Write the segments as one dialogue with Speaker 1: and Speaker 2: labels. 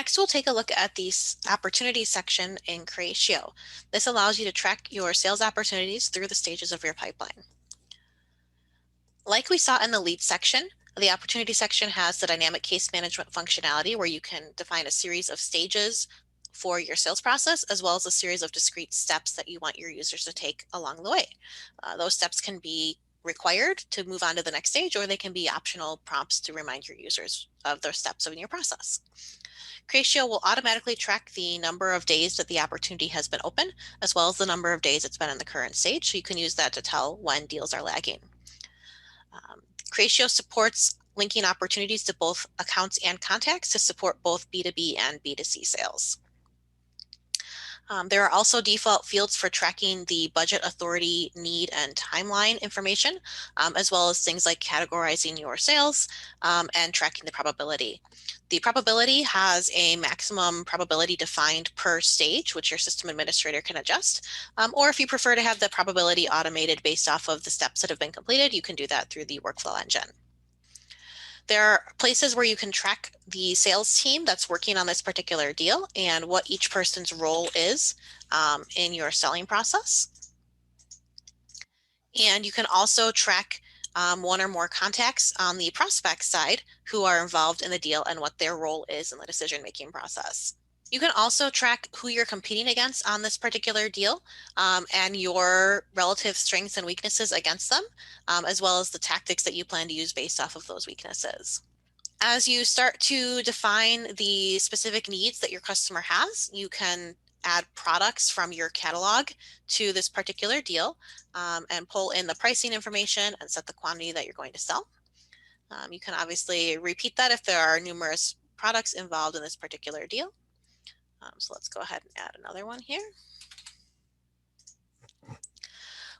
Speaker 1: Next, we'll take a look at the opportunity section in Creatio. This allows you to track your sales opportunities through the stages of your pipeline. Like we saw in the lead section, the opportunity section has the dynamic case management functionality where you can define a series of stages for your sales process, as well as a series of discrete steps that you want your users to take along the way. Those steps can be required to move on to the next stage, or they can be optional prompts to remind your users of those steps in your process. Creatio will automatically track the number of days that the opportunity has been open, as well as the number of days it's been in the current stage, so you can use that to tell when deals are lagging. Creatio supports linking opportunities to both accounts and contacts to support both B2B and B2C sales. There are also default fields for tracking the budget, authority, need, and timeline information, as well as things like categorizing your sales and tracking the probability. The probability has a maximum probability defined per stage, which your system administrator can adjust. Or if you prefer to have the probability automated based off of the steps that have been completed, you can do that through the workflow engine. There are places where you can track the sales team that's working on this particular deal and what each person's role is in your selling process. And you can also track one or more contacts on the prospect side who are involved in the deal and what their role is in the decision-making process. You can also track who you're competing against on this particular deal and your relative strengths and weaknesses against them, as well as the tactics that you plan to use based off of those weaknesses. As you start to define the specific needs that your customer has, you can add products from your catalog to this particular deal and pull in the pricing information and set the quantity that you're going to sell. You can obviously repeat that if there are numerous products involved in this particular deal. So let's go ahead and add another one here.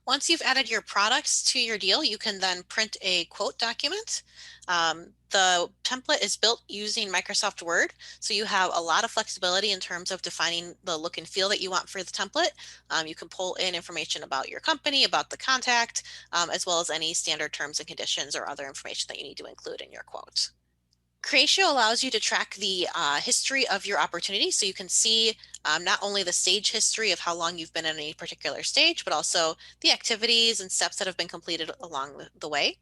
Speaker 1: Once you've added your products to your deal, you can then print a quote document. The template is built using Microsoft Word, so you have a lot of flexibility in terms of defining the look and feel that you want for the template. You can pull in information about your company, about the contact, as well as any standard terms and conditions or other information that you need to include in your quote. Creatio allows you to track the history of your opportunity, so you can see not only the stage history of how long you've been in a particular stage, but also the activities and steps that have been completed along the way.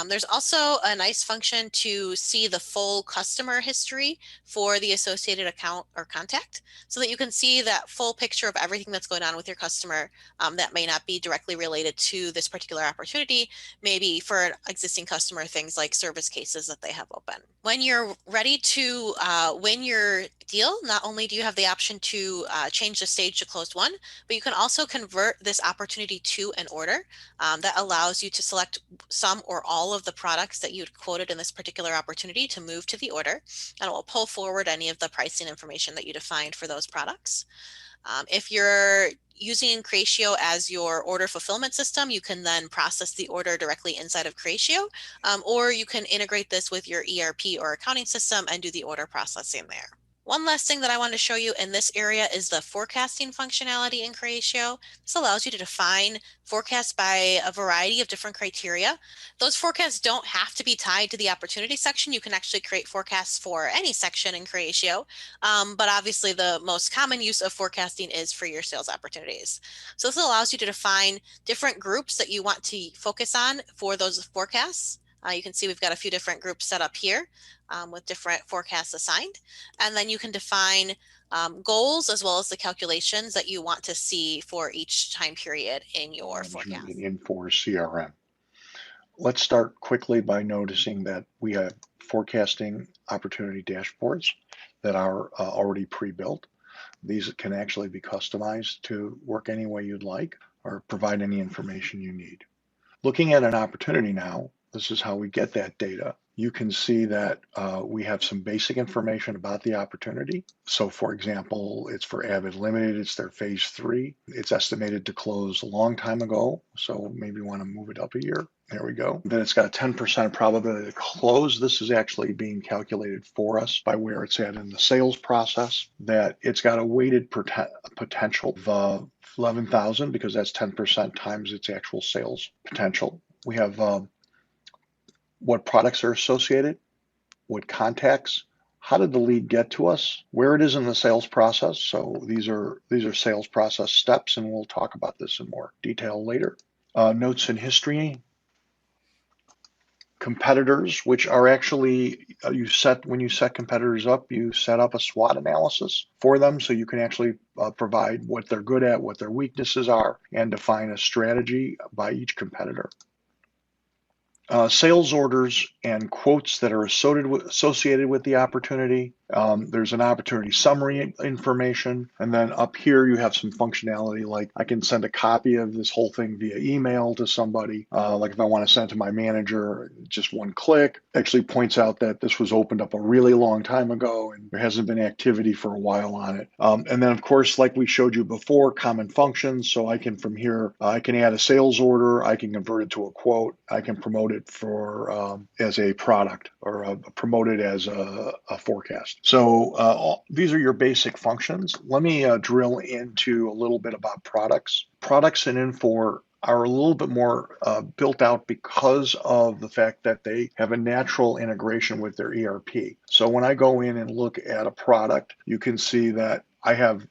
Speaker 1: There's also a nice function to see the full customer history for the associated account or contact so that you can see that full picture of everything that's going on with your customer that may not be directly related to this particular opportunity, maybe for an existing customer, things like service cases that they have open. When you're ready to win your deal, not only do you have the option to change the stage to closed won, but you can also convert this opportunity to an order that allows you to select some or all of the products that you'd quoted in this particular opportunity to move to the order, and it will pull forward any of the pricing information that you defined for those products. If you're using Creatio as your order fulfillment system, you can then process the order directly inside of Creatio, or you can integrate this with your ERP or accounting system and do the order processing there. One last thing that I want to show you in this area is the forecasting functionality in Creatio. This allows you to define forecasts by a variety of different criteria. Those forecasts don't have to be tied to the opportunity section. You can actually create forecasts for any section in Creatio, but obviously the most common use of forecasting is for your sales opportunities. So this allows you to define different groups that you want to focus on for those forecasts. You can see we've got a few different groups set up here with different forecasts assigned. And then you can define goals as well as the calculations that you want to see for each time period in your forecast.
Speaker 2: In Infor CRM. Let's start quickly by noticing that we have forecasting opportunity dashboards that are already pre-built. These can actually be customized to work any way you'd like or provide any information you need. Looking at an opportunity now, this is how we get that data. You can see that we have some basic information about the opportunity. So for example, it's for Avid Limited, it's their phase 3. It's estimated to close a long time ago, so maybe want to move it up a year. There we go. Then it's got a 10% probability to close. This is actually being calculated for us by where it's at in the sales process, that it's got a weighted potential of 11,000 because that's 10% times its actual sales potential. We have what products are associated, what contacts How did the lead get to us? Where it is in the sales process. So these are sales process steps, and we'll talk about this in more detail later. Notes and history, competitors, which are actually when you set competitors up, you set up a SWOT analysis for them, so you can actually provide what they're good at, what their weaknesses are, and define a strategy by each competitor. Sales orders and quotes that are associated with the opportunity. There's an opportunity summary information. And then up here, you have some functionality like I can send a copy of this whole thing via email to somebody. Like if I want to send to my manager, just one click. Actually points out that this was opened up a really long time ago and there hasn't been activity for a while on it. And then, of course, like we showed you before, common functions. So I can from here, I can add a sales order. I can convert it to a quote. I can promote it for as a product or promote it as a forecast. So these are your basic functions. Let me drill into a little bit about products. Products in Infor are a little bit more built out because of the fact that they have a natural integration with their ERP. So when I go in and look at a product, you can see that I have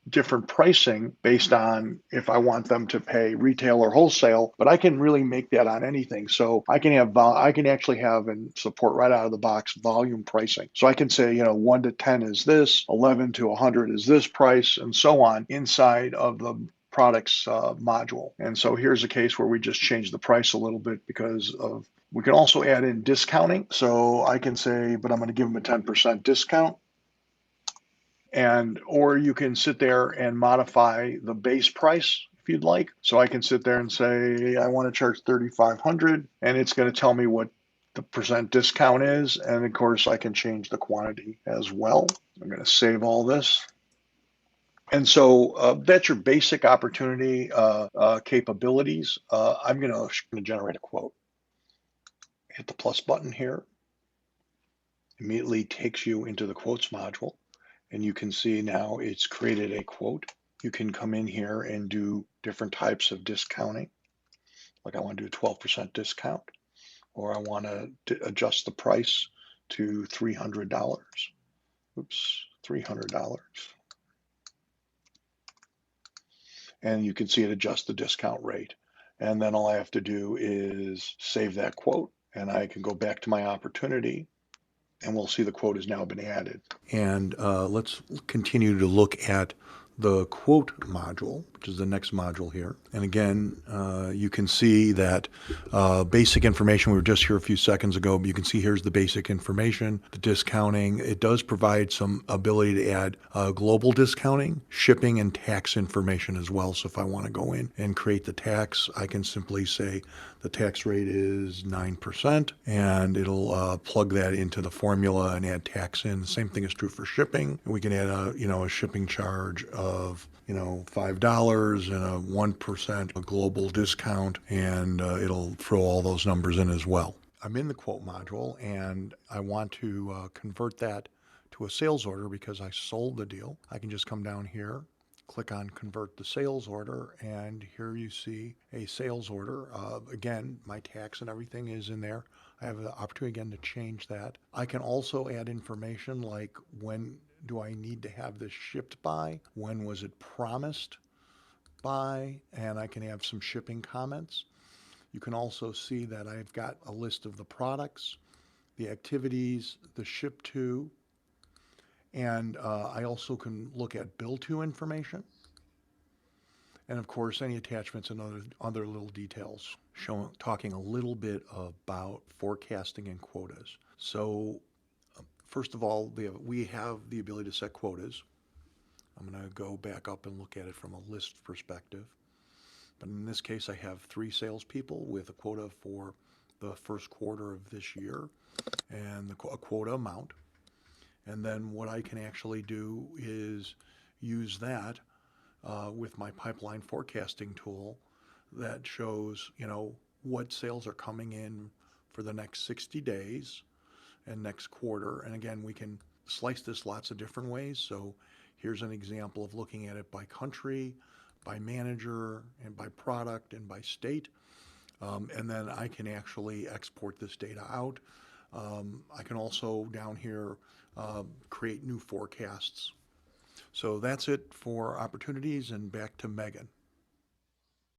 Speaker 2: different pricing based on if I want them to pay retail or wholesale, but I can really make that on anything. So I can actually have and support right out of the box volume pricing. So I can say, 1 to 10 is this, 11 to 100 is this price, and so on inside of the products module. And so here's a case where we just change the price a little bit because of we can also add in discounting. So I can say, but I'm going to give them a 10% discount. And or you can sit there and modify the base price if you'd like. So I can sit there and say I want to charge 3,500, and it's going to tell me what the percent discount is, and of course I can change the quantity as well. I'm going to save all this. And so that's your basic opportunity capabilities. I'm going to generate a quote. Hit the plus button here. Immediately takes you into the quotes module. And you can see now it's created a quote. You can come in here and do different types of discounting. Like I want to do a 12% discount, or I want to adjust the price to $300. Oops, $300. And you can see it adjust the discount rate. And then all I have to do is save that quote, and I can go back to my opportunity, and we'll see the quote has now been added. And let's continue to look at the quote module, which is the next module here. And again, you can see that basic information, we were just here a few seconds ago, but you can see here's the basic information, the discounting. It does provide some ability to add global discounting, shipping, and tax information as well. So if I want to go in and create the tax, I can simply say the tax rate is 9%, and it'll plug that into the formula and add tax in. The same thing is true for shipping. We can add a shipping charge of $5 and a 1% global discount, and it'll throw all those numbers in as well. I'm in the quote module, and I want to convert that to a sales order because I sold the deal. I can just come down here, click on convert the sales order, and here you see a sales order. Again, my tax and everything is in there. I have the opportunity again to change that. I can also add information like when do I need to have this shipped by? When was it promised by? And I can have some shipping comments. You can also see that I've got a list of the products, the activities, the ship to, and I also can look at bill to information. And of course, any attachments and other little details talking a little bit about forecasting and quotas. So first of all, we have the ability to set quotas. I'm going to go back up and look at it from a list perspective. But in this case, I have 3 salespeople with a quota for the first quarter of this year and a quota amount. And then what I can actually do is use that with my pipeline forecasting tool that shows, what sales are coming in for the next 60 days and next quarter. And again, we can slice this lots of different ways. So here's an example of looking at it by country, by manager, and by product, and by state. And then I can actually export this data out I can also down here create new forecasts. So that's it for opportunities, and back to Megan.